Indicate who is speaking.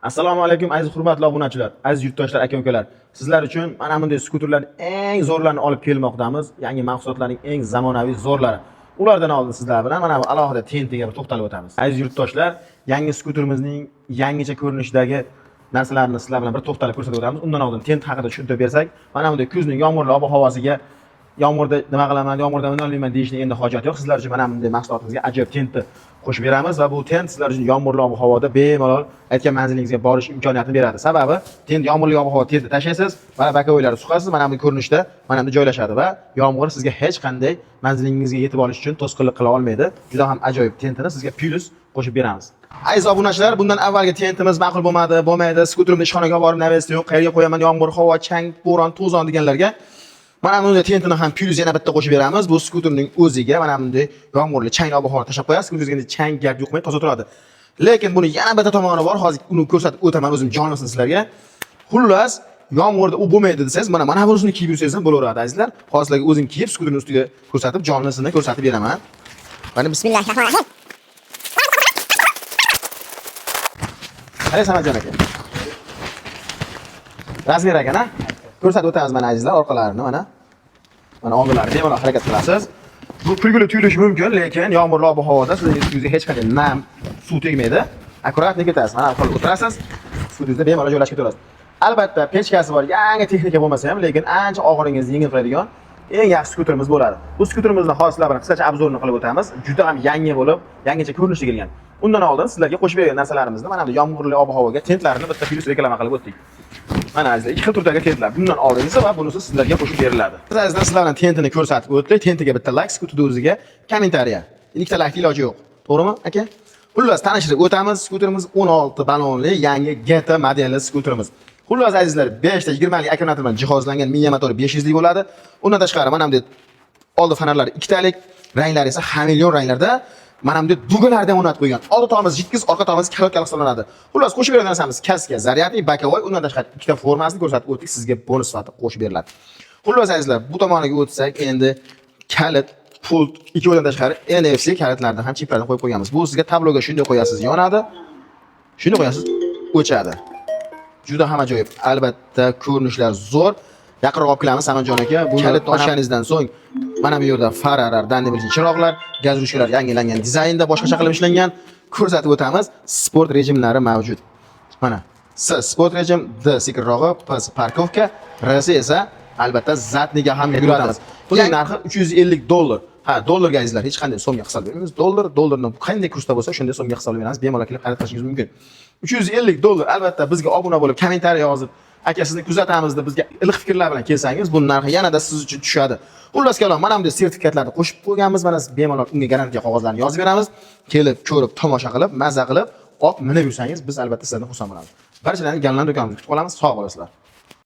Speaker 1: Assalomu alaykum aziz hurmatli obunachilar, aziz yurtdoshlar, aka-ukalar. Sizlar uchun mana bunday skuterlarning eng zo'rlarini olib kelmoqdamiz. Yangi mahsulotlarning eng zamonaviy zo'rlari. Ulardan oldin sizlar bilan mana bu alohida tentiga bir to'xtalib o'tamiz. Aziz yurtdoshlar, yangi skuterimizning yangicha ko'rinishdagi narsalarni sizlar bilan bir to'xtalib ko'rsatib o'tamiz. Undan oldin tent haqida tushuntirib bersak, mana bunday kuzning yomg'irli ob-havosiga yomg'irda nima qilaman, yomg'irda nima qilaman deyishning endi hojati yo'q. Sizlar uchun mana bunday mahsulotimizga ajoyib tentni qo'shib beramiz va bu tent sizlar uchun yomg'irli ob-havoda bemalol aytgan manzilingizga borish imkoniyatini beradi. Sababi tent yomg'irli ob-havo tentni tashlaysiz va bakoviylarni suqasiz, mana bu ko'rinishda mana bu joylashadi va yomg'ir sizga hech qanday manzilingizga yetib olish uchun to'sqinlik qila olmaydi. Juda ham ajoyib tentini sizga plus qo'shib beramiz. Aziz obunachilar, bundan avvalgi tentimiz ma'qul bo'lmaydi. Skuterimni ishxonaga olib borib navesti yo'q, qayerga qo'yaman, yomg'ir, havo, chang, bo'ron, to'zon deganlarga mana bunday tentini ham plus yana bitta qo'shib beramiz. Bu skuterning o'ziga mana bunday yomg'irli, chang ob-havo tashlab qo'yasiz. Skuteringizga chang gard yuqmay toza turadi. Lekin buni yana bitta tomoni bor. Hozir uni ko'rsatib o'taman o'zim jonlisin sizlarga. Xullas, yomg'irda u bo'lmaydi desangiz, mana bunisini kiyib yursangiz ham bo'laveradi azizlar. Hozir sizlarga o'zim kiyib skuterning ustiga ko'rsatib, jonlisini ko'rsatib beraman. Mana
Speaker 2: Bismillahirrohmanirrohim.
Speaker 1: Hali Samadjon aka. Razmer aka-na ko'rsatib o'tamiz mana azizlar orqalarini mana. Mana oldilari bemalol harakat qilasiz. Bu kulgili tuyulishi mumkin, lekin yomg'irli ob-havoda sizning ustingizga hech qanday nam, suv tegmaydi. Akkuratni ketasiz. Mana qolib o'tirasiz. Suvingizda bemalol joylashib ketaverasiz. Albatta, pechkasi bor, yangi texnika bo'lmasa ham, lekin ancha og'iringizni yengil qiladigan eng yaxshi skuterimiz bo'ladi. Bu skuterimizni hozir sizlar bilan qisqacha obzorini qilib o'tamiz. Juda ham yangi bo'lib, yangicha ko'rinishga kelgan. Undan oldin sizlarga qo'shib bergan narsalarimizni mana bu yomg'irli ob-havoga tentlarini bitta plus reklama qilib o'tdik. Mana azizlar, ikki xil turdagi tentlar. Bundan oldingisi va bunisi sizlarga qo'shib beriladi. Biz azizlar sizlar bilan tentini ko'rsatib o'tdik. Tentiga bitta like, skuterning o'ziga kommentariya. Ikkita like iloji yo'q. To'g'rimi, aka? Xullas, tanishtirib o'tamiz. Skuterimiz 16 ballonli yangi GT modeli skuterimiz. Xullas azizlar, 5 ta 20 lik akkumulyator bilan jihozlangan, miya motori 500 lik bo'ladi. Undan tashqari mana bunday oldi fonarlari 2 talik, ranglari esa hameleon ranglarda. Mana bunday dugalardan o'rnatib qo'ygan. Oldi tomimiz 7, orqa tomimiz kalot hisoblanadi. Xullas, qo'shib bergan narsamiz kaska, zaryadli, bakovoy, undan tashqari ikkita formasini ko'rsatib o'tdik, sizga bonus sifatida qo'shib beriladi. Xullas azizlar, bu tomoniga o'tsak, endi kalit, pult, ikkovidan tashqari NFC kalitlarni ham chiplarni qo'yib qo'yganmiz. Bu sizga tabloga shunday qo'yasiz, yonadi. Shunday qo'yasiz, o'chadi. Juda ham ajoyib. Albatta, ko'rinishlar zo'r. Yaqinroq olib kelamiz Samanjon aka. Bu kalit ochganingizdan so'ng mana bu yerda faralar, dandibilchi chiroqlar, gaz ruchkalar yangilangan dizaynda boshqacha qilib ishlangan. Ko'rsatib o'tamiz. Sport rejimlari mavjud. Mana S sport rejim, D sekinrog'i, P parkovka, R esa albatta zatniga ham yuradi. Buning narxi $350. Ha, dollarga azizlar, hech qanday so'mga hisoblaymiz. Dollarni qanday kursda bo'lsa, shunday so'mga hisoblayveramiz. Bemalol kelib qarab qilishingiz mumkin. $350. Albatta bizga obuna bo'lib, kommentariy yozib, aka sizni kuzatamiz deb bizga iliq fikrlar bilan kelsangiz, bu narxi yanada siz uchun tushadi. Xullas kalom, mana bunday sertifikatlarni qo'shib qo'yganmiz. Mana siz bemalol unga garantiya qog'ozlarini yozib beramiz. Kelib, ko'rib, tomosha qilib, mazza qilib, olib minib yursangiz, biz albatta sizlardan xursand bo'lamiz. Barchalarni Gallan do'konimizda kutib qolamiz. Sog' bo'lasizlar.